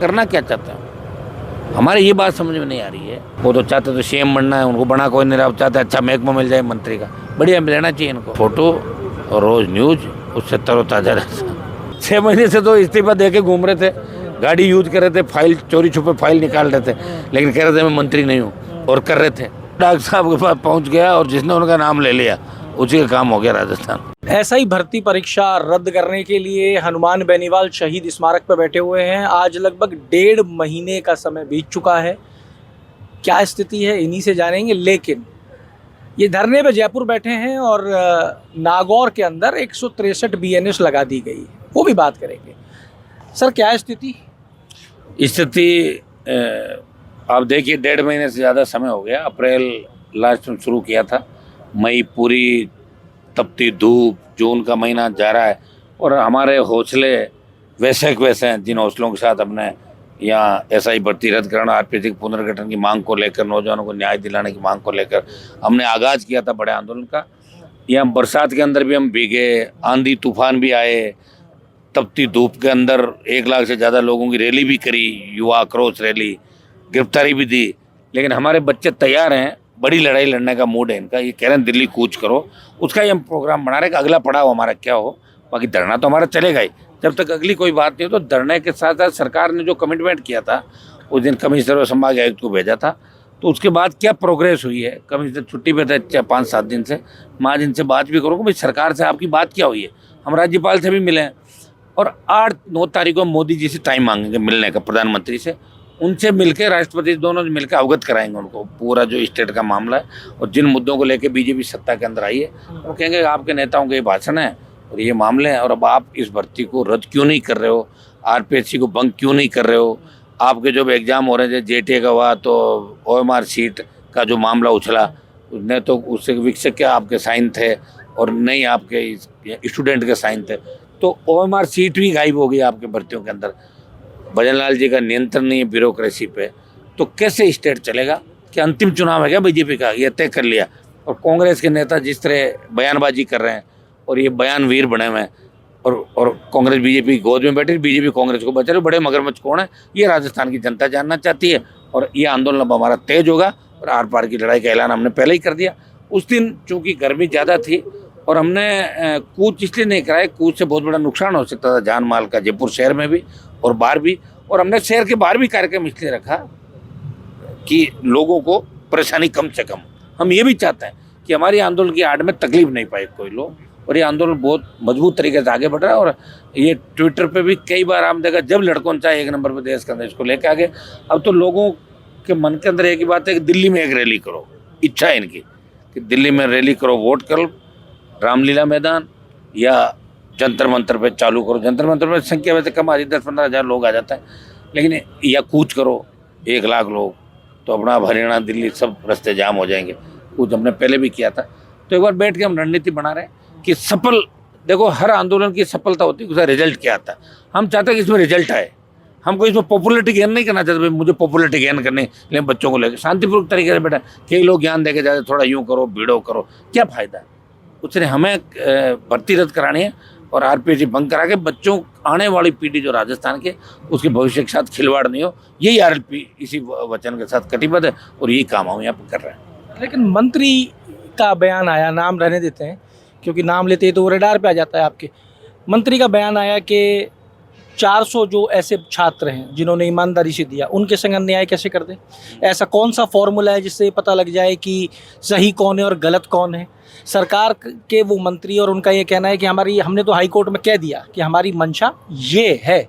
करना क्या चाहते हैं? हमारे ये बात समझ में नहीं आ रही है। वो तो चाहते तो सीएम बनना है, उनको बना कोई नहीं रहा, चाहते अच्छा महकमा मिल जाए मंत्री का, बढ़िया लेना चाहिए इनको। फोटो और रोज न्यूज, उससे तरोताजा रहता। 6 महीने से तो इस्तीफा दे के घूम रहे थे, गाड़ी यूज कर रहे थे, फाइल चोरी छुपे फाइल निकाल रहे थे, लेकिन कह रहे थे मैं मंत्री नहीं हूँ, और कर रहे थे। डॉक्टर साहब के पास पहुँच गया और जिसने उनका नाम ले लिया उसी का काम हो गया राजस्थान। ऐसा ही भर्ती परीक्षा रद्द करने के लिए हनुमान बेनीवाल शहीद स्मारक पर बैठे हुए हैं। आज लगभग 1.5 महीने का समय बीत चुका है। क्या स्थिति है इन्हीं से जानेंगे। लेकिन ये धरने पे जयपुर बैठे हैं और नागौर के अंदर 163 BNS लगा दी गई है, वो भी बात करेंगे। सर क्या स्थिति? आप देखिए, 1.5 महीने से ज़्यादा समय हो गया। अप्रैल लास्ट में शुरू किया था, मई पूरी तपती धूप, जून का महीना जा रहा है और हमारे हौसले वैसे हैं जिन हौसलों के साथ अपने यहाँ SI भर्ती रद्द कराना, आरपीएससी के पुनर्गठन की मांग को लेकर, नौजवानों को न्याय दिलाने की मांग को लेकर हमने आगाज़ किया था बड़े आंदोलन का। यहाँ बरसात के अंदर भी हम भीगे, आंधी तूफान भी आए, तपती धूप के अंदर 1 लाख से ज़्यादा लोगों की रैली भी करी, युवा आक्रोश रैली, गिरफ्तारी भी दी। लेकिन हमारे बच्चे तैयार हैं, बड़ी लड़ाई लड़ने का मूड है इनका। ये कह रहे हैं दिल्ली कूच करो, उसका ही हम प्रोग्राम बना रहे हैं कि अगला पड़ाव हमारा क्या हो। बाकी धरना तो हमारा चलेगा ही, जब तक अगली कोई बात नहीं हो। तो धरने के साथ साथ सरकार ने जो कमिटमेंट किया था, उस दिन कमिश्नर और संभाग आयुक्त को भेजा था, तो उसके बाद क्या प्रोग्रेस हुई है। कमिश्नर छुट्टी पे थे 5-7 दिन से, मैं आज इनसे बात भी करूँगा भाई सरकार से आपकी बात क्या हुई है। हम राज्यपाल से भी मिले हैं और 8-9 तारीख को मोदी जी से टाइम मांगेंगे मिलने का, प्रधानमंत्री से। उनसे मिलकर राष्ट्रपति दोनों मिलकर अवगत कराएंगे उनको पूरा जो स्टेट का मामला है और जिन मुद्दों को लेकर बीजेपी सत्ता के अंदर आई है। वो कहेंगे आपके नेताओं के ये भाषण है और ये मामले हैं, और अब आप इस भर्ती को रद्द क्यों नहीं कर रहे हो, आरपीएससी को भंग क्यों नहीं कर रहे हो। आपके जो एग्जाम हो रहे थे, जेटीए का हुआ तो OMR सीट का जो मामला उछला, उसने तो उससे विकसित क्या आपके साइन थे और नहीं आपके स्टूडेंट के साइन थे, तो OMR सीट भी गायब हो गई आपके भर्तियों के अंदर। भजन लाल जी का नियंत्रण नहीं है ब्यूरोक्रेसी पे, तो कैसे स्टेट चलेगा? कि अंतिम चुनाव है क्या बीजेपी का, ये तय कर लिया। और कांग्रेस के नेता जिस तरह बयानबाजी कर रहे हैं और ये बयानवीर बने हुए हैं, और कांग्रेस बीजेपी गोद में बैठी, बीजेपी कांग्रेस को बचा रही। बड़े मगरमच्छ कौन है, ये राजस्थान की जनता जानना चाहती है। और ये आंदोलन अब हमारा तेज होगा और आर पार की लड़ाई का ऐलान हमने पहले ही कर दिया। उस दिन चूँकि गर्मी ज़्यादा थी और हमने कूच इसलिए नहीं कराया, कूच से बहुत बड़ा नुकसान हो सकता था जान माल का, जयपुर शहर में भी और बाहर भी। और हमने शहर के बाहर भी कार्यक्रम इसलिए रखा कि लोगों को परेशानी कम से कम। हम ये भी चाहते हैं कि हमारी आंदोलन की आड़ में तकलीफ नहीं पाए कोई लोग, और ये आंदोलन बहुत मजबूत तरीके से आगे बढ़ रहा है। और ये ट्विटर पे भी कई बार हम देखा, जब लड़कों ने चाहे 1 नंबर पर देश के अंदर इसको लेके आगे। अब तो लोगों के मन के अंदर एक ही बात है कि दिल्ली में एक रैली करो, इच्छा है इनकी कि दिल्ली में रैली करो, वोट करो, रामलीला मैदान या जंतर मंतर पे चालू करो। जंतर मंतर पे संख्या वैसे कम आ रही, 10-15 हज़ार लोग आ जाता है, लेकिन या कूच करो 1 लाख लोग, तो अपना हरियाणा दिल्ली सब रास्ते जाम हो जाएंगे। कुछ हमने पहले भी किया था। तो एक बार बैठ के हम रणनीति बना रहे हैं कि सफल, देखो हर आंदोलन की सफलता होती है, उसका रिजल्ट क्या आता है। हम चाहते हैं कि इसमें रिजल्ट आए। हमको इसमें पॉपुलरिटी गेन नहीं करना चाहते, मुझे पॉपुलरिटी गेन करने, लेकिन बच्चों को लेकर शांतिपूर्वक तरीके से बैठा। कई लोग ज्ञान दे के जाते, थोड़ा यूँ करो, भिड़ो करो, क्या फ़ायदा है उसने। हमें भर्ती रद्द करानी है और आरपीएससी भंग करा के बच्चों, आने वाली पीढ़ी जो राजस्थान के, उसके भविष्य के साथ खिलवाड़ नहीं हो। यही आरएलपी इसी वचन के साथ कटिबद्ध है और यही काम हम यहाँ पर कर रहे हैं। लेकिन मंत्री का बयान आया, नाम रहने देते हैं क्योंकि नाम लेते हैं तो वो रडार पे आ जाता है आपके। मंत्री का बयान आया कि 400 जो ऐसे छात्र हैं जिन्होंने ईमानदारी से दिया, उनके संग अन्याय कैसे कर दें। ऐसा कौन सा फॉर्मूला है जिससे पता लग जाए कि सही कौन है और गलत कौन है। सरकार के वो मंत्री और उनका ये कहना है कि हमने तो हाई कोर्ट में कह दिया कि हमारी मंशा ये है।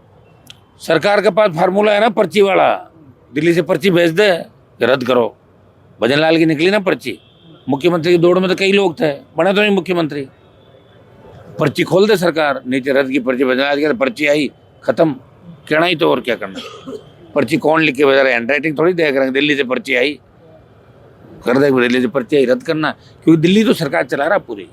सरकार के पास फार्मूला है ना, पर्ची वाला, दिल्ली से पर्ची भेज दे रद्द करो। भजन लाल की निकली ना पर्ची, मुख्यमंत्री की दौड़ में तो कई लोग थे, बने तो नहीं मुख्यमंत्री। पर्ची खोल दे सरकार, नीचे रद्द की पर्ची, भजन लाल की पर्ची आई, खत्म, कहना ही तो और क्या करना। पर्ची कौन लिख के भेजा रहे, हैंड राइटिंग थोड़ी देख रहे हैं। दिल्ली से पर्ची आई, कर दे, दिल्ली से पर्ची आई, रद्द करना, क्योंकि दिल्ली तो सरकार चला रहा पूरी,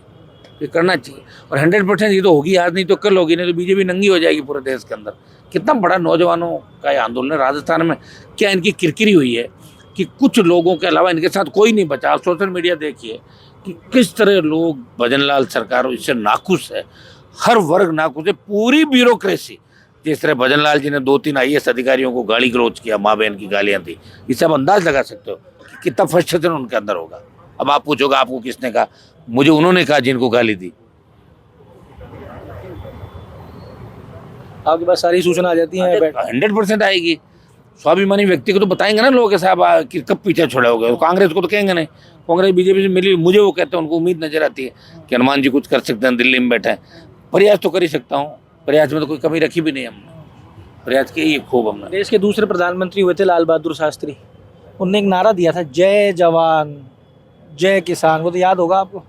ये करना चाहिए। और 100% ये तो होगी, आज नहीं तो कल होगी, नहीं तो बीजेपी नंगी हो जाएगी पूरे देश के अंदर। कितना बड़ा नौजवानों का ये आंदोलन है राजस्थान में। क्या इनकी किरकिरी हुई है कि कुछ लोगों के अलावा इनके साथ कोई नहीं बचा। आप सोशल मीडिया देखिए कि किस तरह लोग भजन लाल सरकार इससे नाखुश है, हर वर्ग नाखुश है, पूरी ब्यूरोक्रेसी जिस तरह भजन लाल जी ने 2-3 IAS अधिकारियों को गाली गलौज किया, माँ बहन की गालियां दी, इससे आप अंदाज लगा सकते हो कि कितना फ्रस्ट्रेशन उनके अंदर होगा। अब आप पूछोगे आपको किसने कहा, मुझे उन्होंने कहा जिनको गाली दी। आपके पास सारी सूचना आ जाती है? 100% आएगी। स्वाभिमानी व्यक्ति को तो बताएंगे ना लोग के साहब कि कब पीछे छोड़ोगे। तो कांग्रेस को तो कहेंगे नहीं, कांग्रेस बीजेपी से मिली, मुझे वो कहते हैं, उनको उम्मीद नजर आती है कि हनुमान जी कुछ कर सकते हैं, दिल्ली में बैठे हैं। प्रयास तो कर ही सकता हूँ, प्रयास में तो कोई कमी रखी भी नहीं हमने, प्रयास किए ही खूब हमने। देश के दूसरे प्रधानमंत्री हुए थे लाल बहादुर शास्त्री, उनने एक नारा दिया था, जय जवान जय किसान, वो तो याद होगा आपको।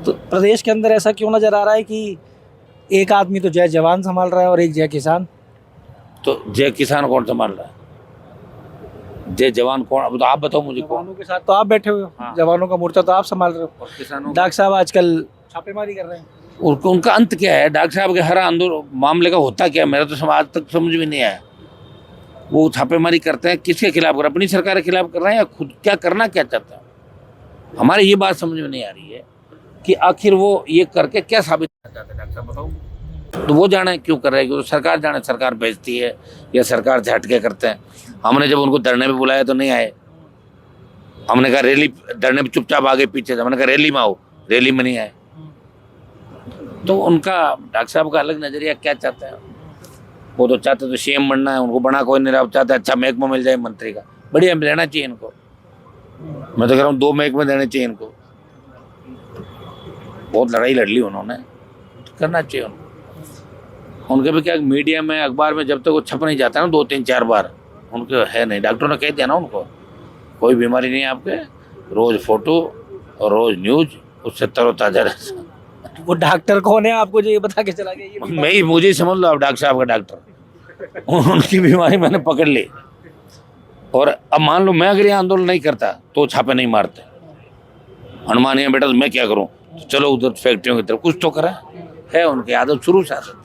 तो प्रदेश के अंदर ऐसा क्यों नजर आ रहा है कि एक आदमी तो जय जवान संभाल रहा है और एक जय किसान? तो जय किसान कौन संभाल रहा है, जय जवान कौन, अब तो आप बताओ मुझे कौन। जवानों के साथ तो आप बैठे हुए हो, हाँ। जवानों का मोर्चा तो आप संभाल रहे हो। और किसानों डॉक्टर साहब आजकल छापेमारी कर रहे हैं। उनका अंत क्या है? डॉक्टर साहब के हर आंदोलन मामले का होता क्या है, मेरा तो आज तक समझ में नहीं आया। वो छापेमारी करते हैं, किसके खिलाफ कर रहे हैं? अपनी सरकार के खिलाफ कर रहे हैं या खुद क्या करना क्या चाहते हैं? हमारी ये बात समझ में नहीं आ रही है कि आखिर वो ये करके क्या साबित करना चाहते हैं। डॉक्टर साहब बताओ, तो वो जाने क्यों कर रहे हैं, क्योंकि सरकार जाने, सरकार भेजती है या सरकार से हटके करते हैं। हमने जब उनको धरने पे बुलाया तो नहीं आए, हमने कहा रैली, धरने पे चुपचाप आगे पीछे से, हमने कहा रैली में आओ, रैली में नहीं आए। तो उनका डॉक्टर साहब का अलग नजरिया, क्या चाहते हैं वो तो चाहते तो CM बनना है, उनको बना कोई नहीं रहा, चाहते अच्छा महकमा मिल जाए मंत्री का, बढ़िया लेना चाहिए इनको। मैं तो कह रहा हूँ 2 महकमे देने चाहिए इनको, बहुत लड़ाई लड़ ली उन्होंने, तो करना चाहिए उनको। उनके भी क्या मीडिया में, अखबार में जब तक वो छप नहीं जाता ना 2-3-4 बार, उनके है नहीं, डॉक्टरों ने कह दिया ना उनको कोई बीमारी नहीं है आपके, रोज फोटो और रोज न्यूज, उससे तरोताजा रहे। वो डॉक्टर कौन है आपको जो ये बता के चला गया? ये मैं ही, मुझे ही समझ लो आप डॉक्टर साहब का डॉक्टर, उनकी बीमारी मैंने पकड़ ली। और अब मान लो मैं अगर ये आंदोलन नहीं करता तो छापे नहीं मारते, हनुमान यहाँ बेटा तो मैं क्या करूँ, तो चलो उधर फैक्ट्रियों की तरफ, कुछ तो करा है उनकी आदत शुरू से आदत।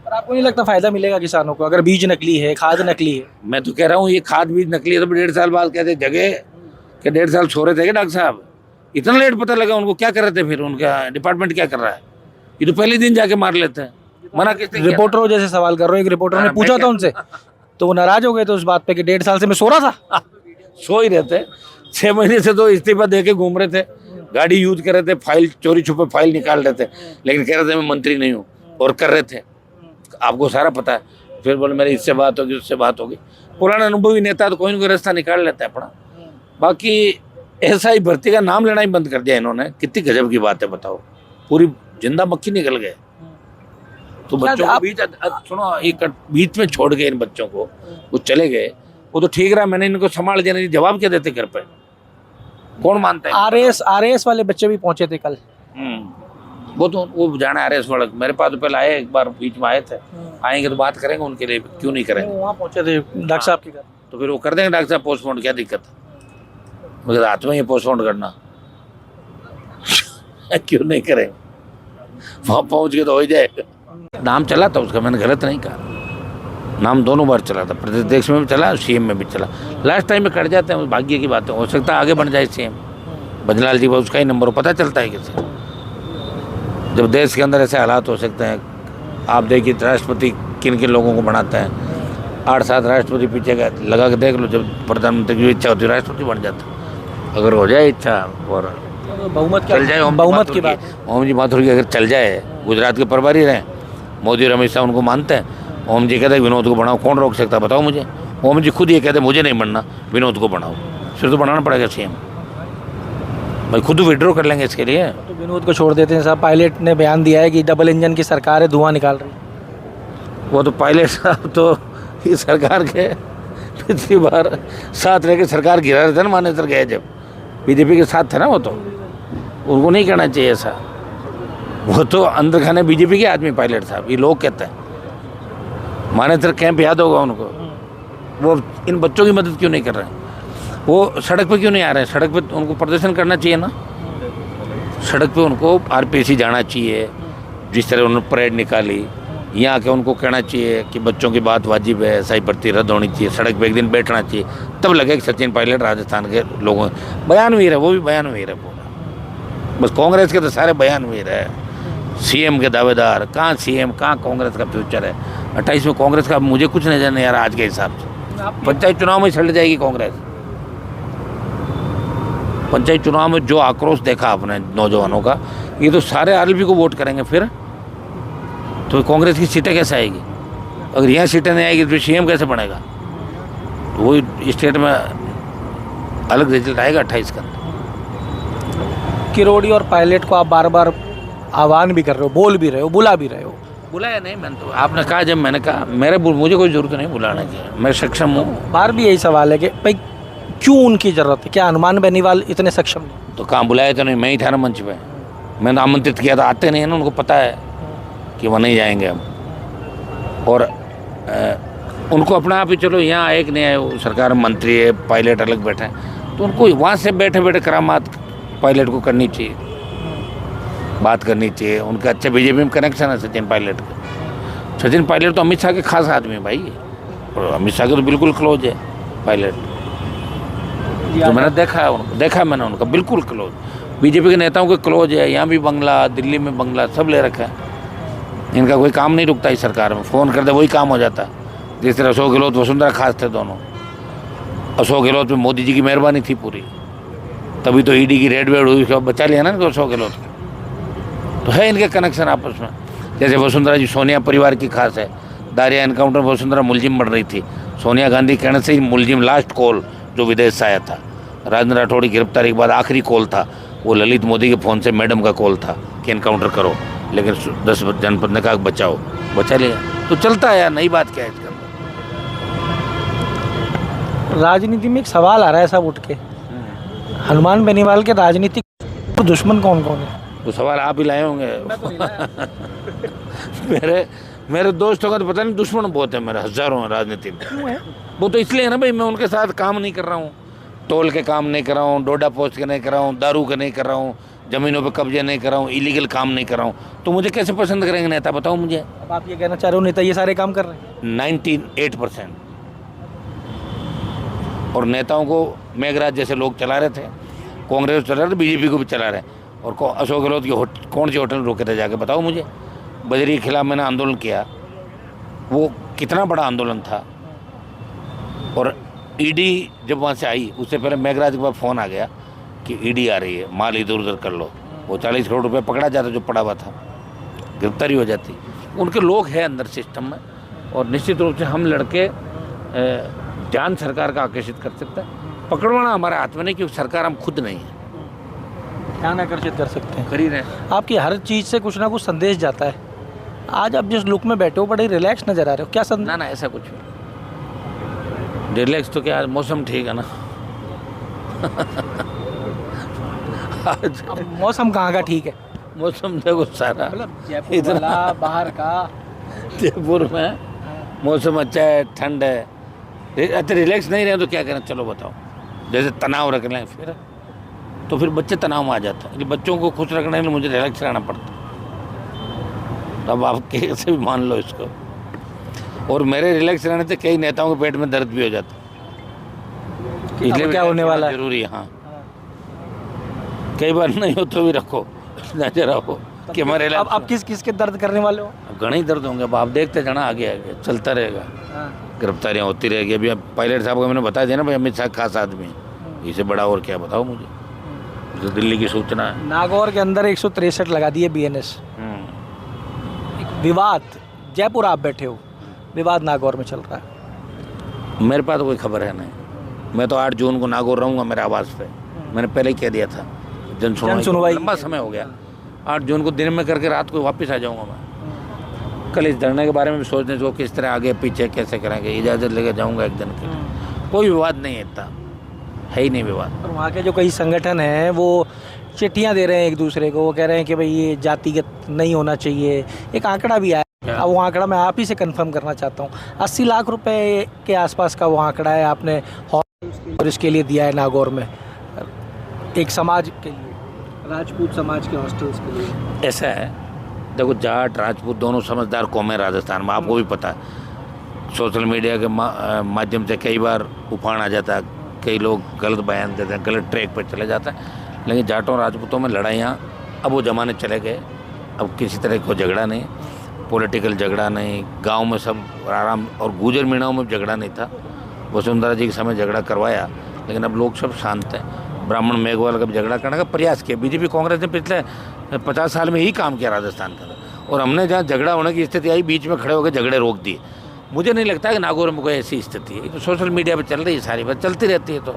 पर आपको नहीं लगता फायदा मिलेगा किसानों को अगर बीज नकली है, खाद नकली है? मैं तो कह रहा हूँ ये खाद बीज नकली है तो 1.5 साल बाद कहते जगह कि 1.5 साल सो रहे थे क्या डॉक्टर साहब, इतना लेट पता लगा उनको, क्या कर रहे थे फिर, उनका डिपार्टमेंट क्या कर रहा है? ये तो पहले दिन जाके मार लेते हैं, मना किसने किया? रिपोर्टरों जैसे सवाल कर रहे हो, एक रिपोर्टर ने पूछा था उनसे तो वो नाराज हो गए थे उस बात पे कि 1.5 साल से मैं सो रहा था। सो ही रहते, 6 महीने से तो इस्तीफा दे के घूम रहे थे, गाड़ी यूज कर रहे थे, फाइल चोरी छुपे फाइल निकाल रहे थे, लेकिन कह रहे थे मैं मंत्री नहीं हूँ, और कर रहे थे, आपको सारा पता है। फिर बोले मेरी इससे बात होगी, उससे बात होगी। पुराना अनुभवी नेता तो कोई ना कोई रास्ता निकाल लेता है अपना। बाकी ऐसा ही भर्ती का नाम लेना ही बंद कर दिया इन्होंने, कितनी गजब की बात है बताओ, पूरी जिंदा मक्खी निकल गए। तो बच्चों को बीच, सुनो, एक बीच में छोड़ गए इन बच्चों को, वो चले गए, वो तो ठीक रहा, मैंने इनको संभाल दिया, नहीं जवाब क्या देते घर पे, कौन मानता है? RS वाले बच्चे भी पहुंचे थे कल। वो तो वो जाना RS वाला, मेरे पास तो पहले आए, एक बार बीच में आए थे, आएंगे तो बात करेंगे उनके लिए, क्यों नहीं करेंगे। वहाँ पहुंचे थे डॉक्टर साहब के घर, तो फिर वो कर देंगे डॉक्टर साहब पोस्टमार्टम, क्या दिक्कत है? मुझे रात में ही पोस्टमार्टम करना क्यों नहीं करेंगे, वहाँ पहुँच के तो हो ही जाएगा। नाम चला था उसका, मैंने गलत नहीं कहा, नाम दोनों बार चला था, प्रदेश में भी चला, CM में भी चला। लास्ट टाइम में कट जाते हैं, भाग्य की बात है, हो सकता है आगे बन जाए CM। भजनलाल जी उसका ही नंबर पता चलता है किसी, जब देश के अंदर ऐसे हालात हो सकते हैं। आप देखिए राष्ट्रपति किन किन लोगों को बनाते हैं, 8-7 राष्ट्रपति पीछे का लगा के देख लो, जब प्रधानमंत्री की इच्छा होती है राष्ट्रपति बन जाता, अगर हो जाए इच्छा और बहुमत चल जाए, बहुमत की बात, ओम जी माथुर की अगर चल जाए, गुजरात के प्रभारी रहे, मोदी और अमित शाह उनको मानते हैं, ओम जी कहते हैं विनोद को बनाओ, कौन रोक सकता बताओ मुझे? ओम जी खुद ये कहते हैं मुझे नहीं बनना, विनोद को बनाओ, फिर तो बनाना पड़ेगा CM भाई, खुद विड्रॉ कर लेंगे इसके लिए। तो विनोद को छोड़ देते हैं साहब। पायलट ने बयान दिया है कि डबल इंजन की सरकार है, धुआं निकाल रही है। वो तो पायलट साहब तो इस सरकार के पिछली बार साथ रह के सरकार गिरा रहे थे ना, मानेसर गए जब, BJP के साथ थे ना, वो तो उनको नहीं कहना चाहिए ऐसा, वो तो अंदर खाने BJP के आदमी पायलट साहब, ये लोग कहते हैं। मानेसर कैंप याद होगा उनको, वो इन बच्चों की मदद क्यों नहीं कर रहे हैं? वो सड़क पे क्यों नहीं आ रहे हैं? सड़क पे उनको प्रदर्शन करना चाहिए ना, सड़क पे उनको RPC जाना चाहिए, जिस तरह उन्होंने परेड निकाली, यहाँ आके उनको कहना चाहिए कि बच्चों की बात वाजिब है, सही भर्ती रद्द होनी चाहिए, सड़क पे एक दिन बैठना चाहिए, तब लगे कि सचिन पायलट राजस्थान के लोगों, बयानवीर है, वो भी बयानवीर है पूरा, बस कांग्रेस के तो सारे बयानवीर है, सीएम के दावेदार, कहाँ सीएम, कहाँ कांग्रेस का फ्यूचर है। 28 में कांग्रेस का मुझे कुछ नजर नहीं आ रहा आज के हिसाब से। पंचायत चुनाव में चढ़ जाएगी कांग्रेस। पंचायत चुनाव में जो आक्रोश देखा आपने नौजवानों का, ये तो सारे आरएलपी को वोट करेंगे फिर तो कांग्रेस की सीटें कैसे आएगी? अगर यहाँ सीटें नहीं आएगी तो सीएम कैसे बनेगा? तो वही स्टेट में अलग रिजल्ट आएगा 28 का। किरोड़ी और पायलट को आप बार बार आह्वान भी कर रहे हो, बोल भी रहे हो, बुला भी रहे हो। बुलाया नहीं मैंने, तो आपने कहा जब मैंने कहा मुझे कोई ज़रूरत नहीं बुलाने की, मैं सक्षम हूँ। बार भी यही सवाल है कि भाई क्यों उनकी ज़रूरत है? क्या हनुमान बेनीवाल इतने सक्षम नहीं? तो कहाँ बुलाया तो नहीं, मैं ही था ना मंच पे, मैंने आमंत्रित किया था, आते नहीं है ना, उनको पता है कि वो नहीं जाएंगे हम। और उनको अपना आप ही चलो यहाँ एक नहीं आए, वो सरकार मंत्री है, पायलट अलग बैठे हैं, तो उनको वहाँ से बैठे बैठे करामात पायलट को करनी चाहिए, बात करनी चाहिए। उनका अच्छा बीजेपी में कनेक्शन है सचिन पायलट का। सचिन पायलट तो अमित शाह के खास आदमी है भाई, और अमित शाह के तो बिल्कुल क्लोज है पायलट। तो मैंने देखा मैंने उनका बिल्कुल क्लोज, बीजेपी के नेताओं के क्लोज है। यहाँ भी बंगला, दिल्ली में बंगला सब ले रखा है। इनका कोई काम नहीं रुकता इस सरकार में, फ़ोन करते वही काम हो जाता। जिस तरह अशोक गहलोत वसुंधरा खास थे दोनों। अशोक गहलोत में मोदी जी की मेहरबानी थी पूरी, तभी तो ईडी की रेड वेड हुई, उसके बाद बचा लिया ना अशोक गहलोत को। तो है इनके कनेक्शन आपस में। जैसे वसुंधरा जी सोनिया परिवार की खास है। दारिया एनकाउंटर में वसुंधरा मुलजिम बन रही थी, सोनिया गांधी कहने से ही मुलजिम लास्ट कॉल जो विदेश से आया था। राजेंद्र राठौड़ की गिरफ्तारी के बाद आखिरी कॉल था वो ललित मोदी के फ़ोन से मैडम का कॉल था कि एनकाउंटर करो, लेकिन 10 जनपद ने कहा बचाओ, बचा लिया। तो चलता है यार, नई बात क्या है इसके अंदर। राजनीति में एक सवाल आ रहा है सब उठ के, हनुमान बेनीवाल के राजनीतिक तो दुश्मन कौन कौन है? वो सवाल आप ही लाए होंगे। मेरे दोस्तों का तो पता नहीं, दुश्मन बहुत है मेरे, हज़ारों हैं राजनीति में। क्यों है? वो तो इसलिए है ना भाई, मैं उनके साथ काम नहीं कर रहा हूँ, टोल के काम नहीं कर रहा हूँ, डोडा पोस्ट के नहीं कर रहा हूँ, दारू के नहीं कर रहा हूँ, ज़मीनों पे कब्जे नहीं कर रहा हूँ, इलीगल काम नहीं कर रहा हूँ, तो मुझे कैसे पसंद करेंगे नेता? बताओ मुझे। अब आप ये कहना चाह रहे हो नेता ये सारे काम कर रहे हैं? 98%। और नेताओं को मेघराज जैसे लोग चला रहे थे, कांग्रेस चला रहे थे, बीजेपी को भी चला रहे। और अशोक गहलोत की कौन सी होटल रोके थे जाके बताओ मुझे। बजरी के खिलाफ मैंने आंदोलन किया, वो कितना बड़ा आंदोलन था। और ईडी जब वहाँ से आई, उससे पहले मेघराज के पास फ़ोन आ गया कि ईडी आ रही है, माल इधर उधर कर लो। वो 40 करोड़ रुपए पकड़ा जाता जो पड़ा हुआ था, गिरफ्तारी हो जाती। उनके लोग हैं अंदर सिस्टम में, और निश्चित रूप से हम लड़के ध्यान सरकार का आकर्षित कर सकते हैं। पकड़वाना हमारे हाथ में नहीं, क्योंकि सरकार हम खुद नहीं है, ध्यान आकर्षित कर सकते हैं। कर ही रहे हैं। आपकी हर चीज़ से कुछ ना कुछ संदेश जाता है। आज आप जिस लुक में बैठे हो बड़े रिलैक्स नज़र आ रहे हो, क्या संदेश? ना ऐसा कुछ रिलैक्स तो क्या, मौसम ठीक है ना। आज अब मौसम कहाँ का ठीक है? मौसम देखो सारा जयपुर बाहर का, जयपुर में मौसम अच्छा है, ठंड है। अच्छा रिलैक्स नहीं रहे तो क्या करें? चलो बताओ। जैसे तनाव रख लें फिर, तो फिर बच्चे तनाव में आ जाते हैं। बच्चों को खुश रखने के लिए मुझे रिलैक्स रहना पड़ता है। अब आप कैसे भी मान लो इसको। और मेरे रिलैक्स रहने से कई नेताओं के पेट में दर्द भी हो जाता है, इसलिए क्या होने वाला है जरूरी है। हाँ, कई बार नहीं हो तो भी रखो नजर आओ कि हमारे अब किस किस के दर्द करने वाले हो? घने ही दर्द होंगे। अब आप देखते जाना, आगे आगे चलता रहेगा, गिरफ्तारियाँ होती रहेगी। अभी अब पायलट साहब का मैंने बता दिया ना भाई, अमित शाह खास आदमी है, इसे बड़ा और क्या बताओ मुझे। जो दिल्ली की सूचना है, नागौर के अंदर 163 लगा दिए BNS। एक विवाद, जयपुर आप बैठे हो, विवाद नागौर में चल रहा है। मेरे पास तो कोई खबर है नहीं। मैं तो 8 जून को नागौर रहूँगा मेरे आवास पे, मैंने पहले ही कह दिया था। जन सुनवाई लंबा समय हो गया, 8 जून को दिन में करके रात को वापस आ जाऊँगा मैं। कल इस धरने के बारे में भी सोचने को, किस तरह आगे पीछे कैसे करेंगे, इजाज़त लेकर जाऊँगा एक दिन के लिए। कोई विवाद नहीं है, इतना है ही नहीं विवाद। और वहाँ के जो कई संगठन हैं वो चिट्ठियाँ दे रहे हैं एक दूसरे को, वो कह रहे हैं कि भाई ये जातिगत नहीं होना चाहिए। एक आंकड़ा भी आया, अब वो आंकड़ा मैं आप ही से कंफर्म करना चाहता हूँ। 80 लाख रुपए के आसपास का वो आंकड़ा है, आपने हॉस्टल इसके लिए दिया है नागौर में, एक समाज के लिए, राजपूत समाज के हॉस्टल्स के लिए। ऐसा है, देखो जाट राजपूत दोनों समझदार कौम है राजस्थान में, आपको भी पता है। सोशल मीडिया के माध्यम से कई बार उफान आ जाता है, कई लोग गलत बयान देते हैं, गलत ट्रैक पर चले जाते हैं। लेकिन जाटों राजपूतों में लड़ाइयाँ अब वो ज़माने चले गए। अब किसी तरह को झगड़ा नहीं, पॉलिटिकल झगड़ा नहीं, गांव में सब आराम, और गुजर मीणाओं में झगड़ा नहीं था। वसुंधरा जी के समय झगड़ा करवाया, लेकिन अब लोग सब शांत हैं। ब्राह्मण मेघवाल का भी झगड़ा करने का प्रयास किया। बीजेपी कांग्रेस ने पिछले 50 साल में ही काम किया राजस्थान का, और हमने जहाँ झगड़ा होने की स्थिति आई बीच में खड़े होकर झगड़े रोक दिए। मुझे नहीं लगता कि नागौर में कोई ऐसी स्थिति है। तो सोशल मीडिया पर चल रही है, सारी बात चलती रहती है। तो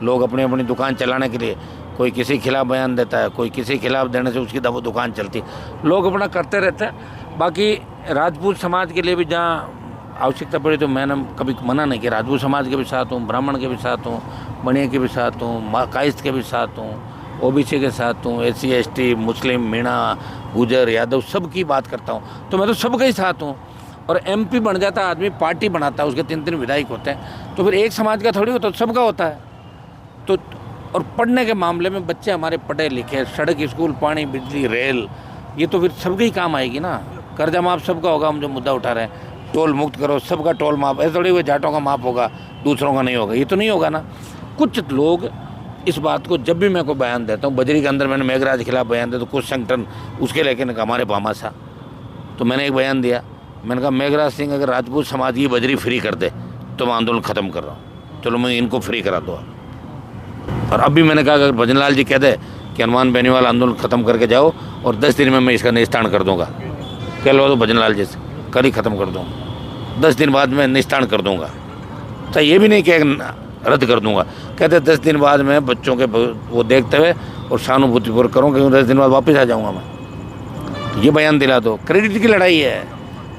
लोग अपनी अपनी दुकान चलाने के लिए कोई किसी के खिलाफ बयान देता है, कोई किसी के खिलाफ देने से उसकी वो दुकान चलती है। लोग अपना करते रहते हैं। बाकी राजपूत समाज के लिए भी जहाँ आवश्यकता पड़ी तो मैंने कभी मना नहीं किया। राजपूत समाज के भी साथ हूँ, ब्राह्मण के भी साथ हूँ, बनिया के भी साथ हूँ, कायस्थ के भी साथ हूँ, ओबीसी के साथ हूँ, SC ST, मुस्लिम, मीणा, गुजर, यादव, सब की बात करता हूँ। तो मैं तो सबके ही साथ हूँ। और MP बन जाता आदमी, पार्टी बनाता है, उसके 3-3 विधायक होते हैं, तो फिर एक समाज का थोड़ी होता है, सबका होता है। तो और पढ़ने के मामले में बच्चे हमारे पढ़े लिखे, सड़क, स्कूल, पानी, बिजली, रेल, ये तो फिर सबके ही काम आएगी ना। कर्जा माफ सबका होगा, हम जो मुद्दा उठा रहे हैं, टोल मुक्त करो, सबका टोल माफ। ऐसा थोड़ी हुआ जाटों का माफ होगा, दूसरों का नहीं होगा, ये तो नहीं होगा ना। कुछ लोग इस बात को, जब भी मैं कोई बयान देता हूँ, बजरी के अंदर मैंने मेघराज के खिलाफ बयान दिया तो कुछ संगठन उसके लेकर हमारे भामाशाह, तो मैंने एक बयान दिया, मैंने कहा मेघराज सिंह अगर राजपूत समाज की बजरी फ्री कर दे तो मैं आंदोलन ख़त्म कर रहा हूँ, चलो मैं इनको फ्री करा दो। और अब भी मैंने कहा अगर भजन लाल जी कह दे कि हनुमान बेनीवाल आंदोलन ख़त्म करके जाओ और 10 दिन में मैं इसका निस्तारण कर दूंगा, कह लो तो भजन लाल जी से कल ही ख़त्म कर दूँगा, 10 दिन बाद मैं निस्तारण कर दूँगा। तो ये भी नहीं कह रद्द कर दूंगा, कहते 10 दिन बाद मैं बच्चों के वो देखते हुए और सहानुभूतिपूर्वक करूँगा, क्योंकि 10 दिन बाद वापस आ जाऊँगा मैं। तो ये बयान दिला दो। क्रेडिट की लड़ाई है,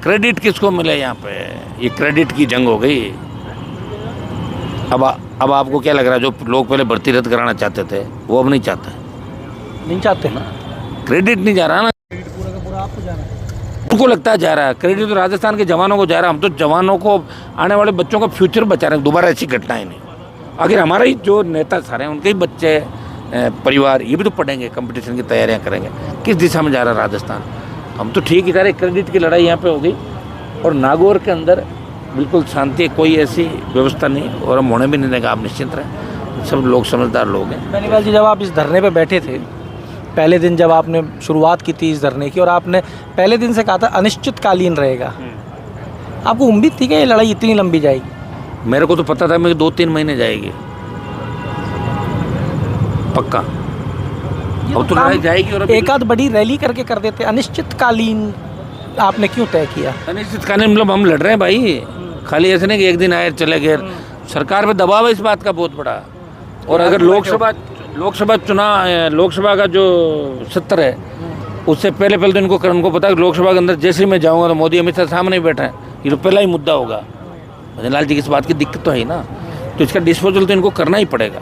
क्रेडिट किसको मिले यहाँ पे, ये क्रेडिट की जंग हो गई। अब आपको क्या लग रहा है, जो लोग पहले भर्ती रद्द कराना चाहते थे वो अब नहीं चाहते ना, क्रेडिट नहीं जा रहा ना, पूरा का पूरा आपको जाना है। उनको लगता है जा रहा है क्रेडिट, तो राजस्थान के जवानों को जा रहा है। हम तो जवानों को, आने वाले बच्चों का फ्यूचर बचा रहे हैं, दोबारा ऐसी घटनाएं नहीं। आखिर हमारा ही जो नेता सारे हैं उनके ही बच्चे, परिवार, ये भी तो पढ़ेंगे, कंपटीशन की तैयारियां करेंगे। किस दिशा में जा रहा है राजस्थान? हम तो ठीक ही जा रहे। क्रेडिट की लड़ाई यहाँ पे हो गई, और नागौर के अंदर बिल्कुल शांति, कोई ऐसी व्यवस्था नहीं, और हम होने भी नहीं देंगे, आप निश्चिंत रहें। सब लोग समझदार लोग हैं। बेनीवाल जी, जब आप इस धरने पे बैठे थे, पहले दिन जब आपने शुरुआत की थी इस धरने की, और आपने पहले दिन से कहा था अनिश्चितकालीन रहेगा, आपको उम्मीद थी कि ये लड़ाई इतनी लंबी जाएगी? मेरे को तो पता था मेरे 2-3 महीने जाएगी पक्का। अब तो लड़ाई जाएगी। और एक आध बड़ी रैली करके कर देते। अनिश्चितकालीन आपने क्यों तय किया? अनिश्चितकालीन मतलब हम लड़ रहे हैं भाई, खाली ऐसे नहीं कि एक दिन आए चले गए। सरकार पे दबाव है इस बात का बहुत बड़ा। और अगर लोकसभा चुनाव, लोकसभा का जो सत्र है, उससे पहले तो उनको पता है कि लोकसभा के अंदर जैसे ही मैं जाऊँगा तो मोदी अमित शाह सामने ही बैठा है, ये तो पहला ही मुद्दा होगा। भजन लाल जी की इस बात की दिक्कत तो है ना, तो इसका डिस्पोजल तो इनको करना ही पड़ेगा।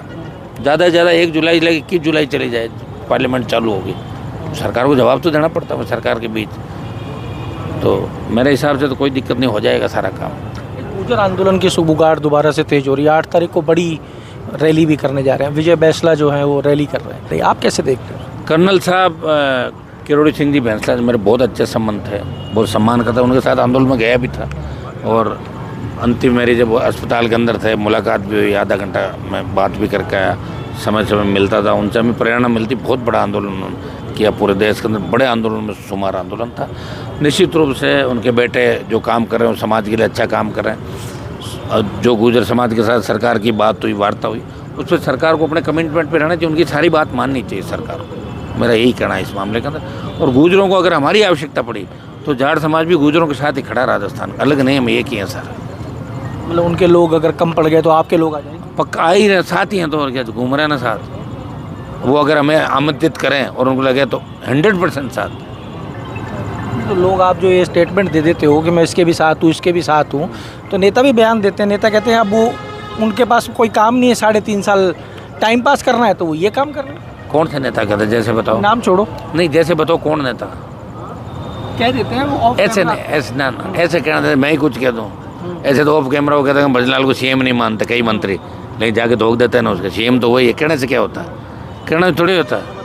ज़्यादा से ज़्यादा 1 जुलाई लगे, 21 जुलाई चली जाए, पार्लियामेंट चालू होगी, सरकार को जवाब तो देना पड़ता है सरकार के बीच। तो मेरे हिसाब से तो कोई दिक्कत नहीं, हो जाएगा सारा काम। गुर्जर आंदोलन की सुबुगाहट दोबारा से तेज हो रही है। 8 तारीख को बड़ी रैली भी करने जा रहे हैं, विजय बैंसला जो है वो रैली कर रहे हैं, आप कैसे देखते हैं? कर्नल साहब किरोड़ी सिंह जी बैंसला से मेरे बहुत अच्छे संबंध थे, बहुत सम्मान करता, उनके साथ आंदोलन में गया भी था। और अंतिम मेरी जब अस्पताल के अंदर थे मुलाकात भी हुई, आधा घंटा मैं बात भी करके आया, समय समय मिलता था, उनसे हमें प्रेरणा मिलती। बहुत बड़ा आंदोलन उन्होंने किया पूरे देश के अंदर, बड़े आंदोलन में शुमार आंदोलन था। निश्चित रूप से उनके बेटे जो काम कर रहे हैं समाज के लिए अच्छा काम कर रहे हैं। जो गुर्जर समाज के साथ सरकार की बात हुई, वार्ता हुई, उस पर सरकार को अपने कमिटमेंट पे रहना चाहिए, उनकी सारी बात माननी चाहिए सरकार को। मेरा यही कहना है इस मामले के अंदर। और गुर्जरों को अगर हमारी आवश्यकता पड़ी तो जाट समाज भी गुर्जरों के साथ ही खड़ा, राजस्थान अलग नहीं, हम एक ही हैं सर। मतलब उनके लोग अगर कम पड़ गए तो आपके लोग आ जाएंगे? पक्का आ ही रहे, साथ ही हैं, तो और क्या, घूम रहे हैं ना साथ। वो अगर हमें आमंत्रित करें और उनको लगे तो 100% साथ। तो लोग, आप जो ये स्टेटमेंट दे देते हो कि मैं इसके भी साथ हूँ, इसके भी साथ हूँ, तो नेता भी बयान देते हैं, नेता कहते हैं अब वो उनके पास कोई काम नहीं है, 3.5 साल टाइम पास करना है, तो वो ये काम कर रहे हैं। कौन से नेता कहते हैं, जैसे बताओ? नाम छोड़ो, नहीं जैसे बताओ कौन नेता कह देते हैं वो ऐसे नहीं, ऐसे ना ऐसे कहना था मैं ही कुछ कह दूँ। ऐसे तो ऑफ कैमरा वो कहते हैं भजन लाल को CM नहीं मानते कई मंत्री, लेकिन जाके धोख देते हैं ना उसके। CM तो वही है, कहने से क्या होता है? कहने से थोड़ी होता है,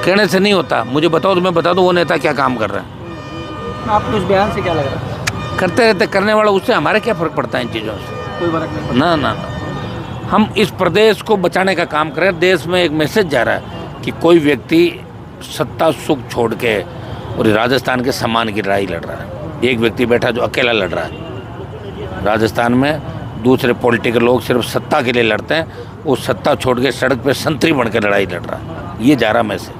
कहने से नहीं होता। मुझे बताओ तो मैं बता दूँ वो नेता क्या काम कर रहा है। आपको इस बयान से क्या लग रहा है? करते रहते करने वाला, उससे हमारे क्या फ़र्क पड़ता है इन चीज़ों से? कोई फर्क नहीं। ना ना ना, हम इस प्रदेश को बचाने का काम करें। देश में एक मैसेज जा रहा है कि कोई व्यक्ति सत्ता सुख छोड़ के और राजस्थान के सम्मान की लड़ाई लड़ रहा है। एक व्यक्ति बैठा जो अकेला लड़ रहा है। राजस्थान में दूसरे पॉलिटिकल लोग सिर्फ सत्ता के लिए लड़ते हैं, वो सत्ता छोड़ के सड़क पे संतरी बन के लड़ाई लड़ रहा है। ये जा रहा मैसेज।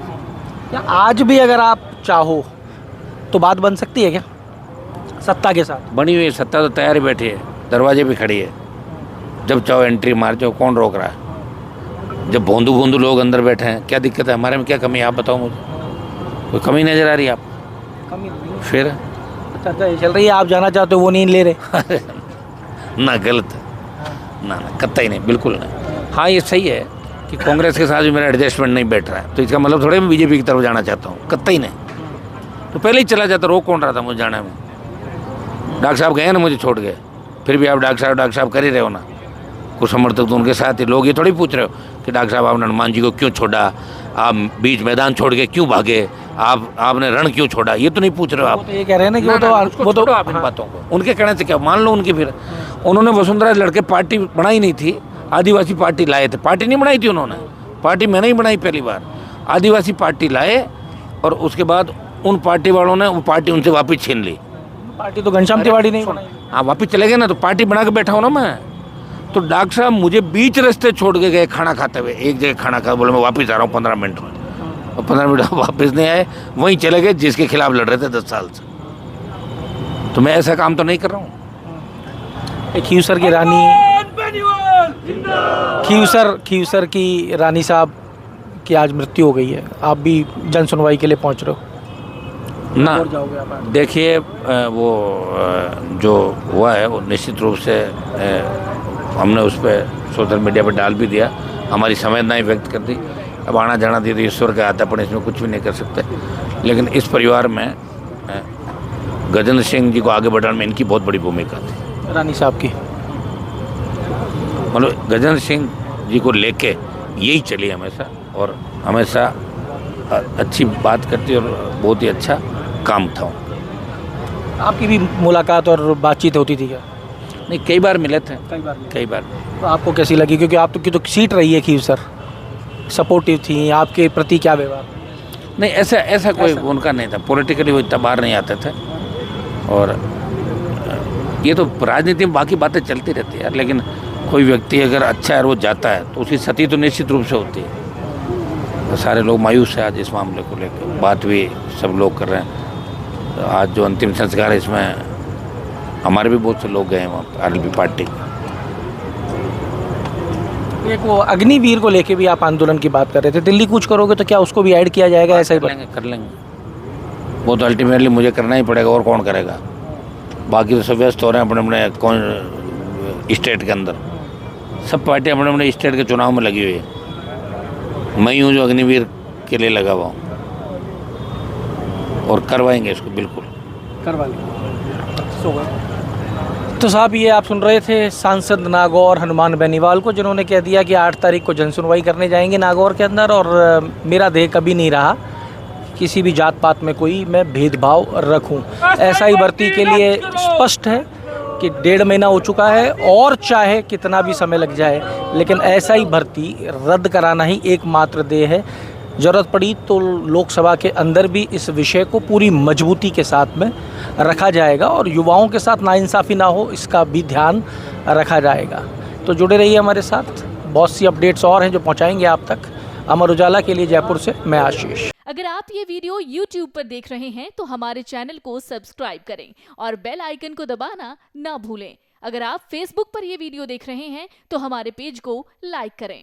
क्या आज भी अगर आप चाहो तो बात बन सकती है क्या सत्ता के साथ? बनी हुई सत्ता तो तैयार ही बैठी है, दरवाजे पे खड़ी है। जब चाहो एंट्री मार जाओ, कौन रोक रहा है? जब भोंदू भोंदू लोग अंदर बैठे हैं, क्या दिक्कत है? हमारे में क्या कमी है आप बताओ मुझे। कोई कमी नजर आ रही है आप? कमी नहीं। फिर चर्चा ये चल रही है, आप जाना चाहते हो वो नहीं ले रहे। ना, गलत है। ना कतई नहीं, बिल्कुल नहीं। हाँ, ये सही है कि कांग्रेस के साथ भी मेरा एडजस्टमेंट नहीं बैठ रहा है, तो इसका मतलब थोड़े मैं बीजेपी की तरफ जाना चाहता हूँ, कतई नहीं। तो पहले ही चला जाता, रोक कौन रहा था मुझे जाने में? डॉक्टर साहब गए ना मुझे छोड़ के, फिर भी आप डॉक्टर साहब कर ही रहे हो ना। कुछ समर्थक तो उनके साथ ही लोग ये थोड़ी पूछ रहे हो कि डॉक्टर साहब आपने हनुमान जी को क्यों छोड़ा, आप बीच मैदान छोड़ के क्यों भागे, आपने रण क्यों छोड़ा, ये तो नहीं पूछ रहे हो आप। तो ये कह रहे हैं ना कि वो तो आप इन बातों को उनके कहने से क्या मान लो उनकी। फिर उन्होंने वसुंधरा लड़के पार्टी बनाई नहीं थी, आदिवासी पार्टी लाए थे। पार्टी नहीं बनाई थी उन्होंने, पार्टी मैंने ही बनाई पहली बार। आदिवासी पार्टी लाए और उसके बाद उन पार्टी वालों ने वो पार्टी उनसे वापस छीन ली। पार्टी तो घनश्याम तिवारी नहीं बनाई। हाँ, वापस चले गए ना, तो पार्टी बना के बैठा हूँ ना मैं। तो डॉक्टर साहब मुझे बीच रास्ते छोड़ के गए खाना खाते हुए, एक जगह खाना खा, बोले मैं वापस आ रहा हूँ 15 मिनट में, और 15 मिनट वापस नहीं आए, वहीं चले गए जिसके खिलाफ लड़ रहे थे 10 साल से। तो मैं ऐसा काम तो नहीं कर रहा हूँ। एक खीवसर की रानी, खीवसर की रानी साहब की आज मृत्यु हो गई है, आप भी जन सुनवाई के लिए पहुंच रहे हो ना? और जाओगे आप? देखिए, वो जो हुआ है वो निश्चित रूप से हमने उस पर सोशल मीडिया पर डाल भी दिया, हमारी संवेदनाएं व्यक्त कर दी। अब आना जाना दी तो ईश्वर का आता, पर इसमें कुछ भी नहीं कर सकते। लेकिन इस परिवार में गजेंद्र सिंह जी को आगे बढ़ाने में इनकी बहुत बड़ी भूमिका थी, रानी साहब की। मतलब गजेंद्र सिंह जी को लेके यही चली हमेशा, और हमेशा अच्छी बात करती और बहुत ही अच्छा काम था। आपकी भी मुलाकात और बातचीत होती थी क्या? नहीं, कई बार मिले थे, कई बार। तो आपको कैसी लगी, क्योंकि आप तो की तो सीट रही है खीवसर, सपोर्टिव थी, आपके प्रति क्या व्यवहार? नहीं, ऐसा कोई उनका नहीं था, पॉलिटिकली वो इतना बाहर नहीं आते थे। और ये तो राजनीति में बाकी बातें चलती रहती है, लेकिन कोई व्यक्ति अगर अच्छा है और वो जाता है तो उसकी क्षति तो निश्चित रूप से होती है। तो सारे लोग मायूस हैं आज इस मामले को लेकर, बात भी सब लोग कर रहे हैं। तो आज जो अंतिम संस्कार है इसमें हमारे भी बहुत से लोग गए हैं वहाँ आरएलपी पार्टी। एक वो अग्निवीर को लेके भी आप आंदोलन की बात कर रहे थे, दिल्ली कूच करोगे तो क्या उसको भी ऐड किया जाएगा? ऐसा ही कर लेंगे वो तो अल्टीमेटली मुझे करना ही पड़ेगा, और कौन करेगा? बाकी तो सब व्यस्त हो रहे हैं अपने अपने कौन स्टेट के अंदर, सब पार्टी अपने अपने स्टेट के चुनाव में लगी हुई है। मैं ही हूँ जो अग्निवीर के लिए लगा हुआ हूँ, और करवाएंगे इसको, बिल्कुल करवा लेंगे। तो साहब, ये आप सुन रहे थे सांसद नागौर हनुमान बेनीवाल को, जिन्होंने कह दिया कि 8 तारीख को जनसुनवाई करने जाएंगे नागौर के अंदर, और मेरा देह कभी नहीं रहा किसी भी जात पात में कोई मैं भेदभाव रखूं। ऐसा ही भर्ती के लिए स्पष्ट है कि 1.5 महीना हो चुका है, और चाहे कितना भी समय लग जाए, लेकिन ऐसा ही भर्ती रद्द कराना ही एकमात्र देह है। ज़रूरत पड़ी तो लोकसभा के अंदर भी इस विषय को पूरी मजबूती के साथ में रखा जाएगा, और युवाओं के साथ नाइंसाफ़ी ना हो इसका भी ध्यान रखा जाएगा। तो जुड़े रहिए हमारे साथ, बहुत सी अपडेट्स और हैं जो पहुंचाएंगे आप तक। अमर उजाला के लिए जयपुर से मैं आशीष। अगर आप ये वीडियो YouTube पर देख रहे हैं तो हमारे चैनल को सब्सक्राइब करें और बेल आइकन को दबाना ना भूलें। अगर आप Facebook पर ये वीडियो देख रहे हैं तो हमारे पेज को लाइक करें।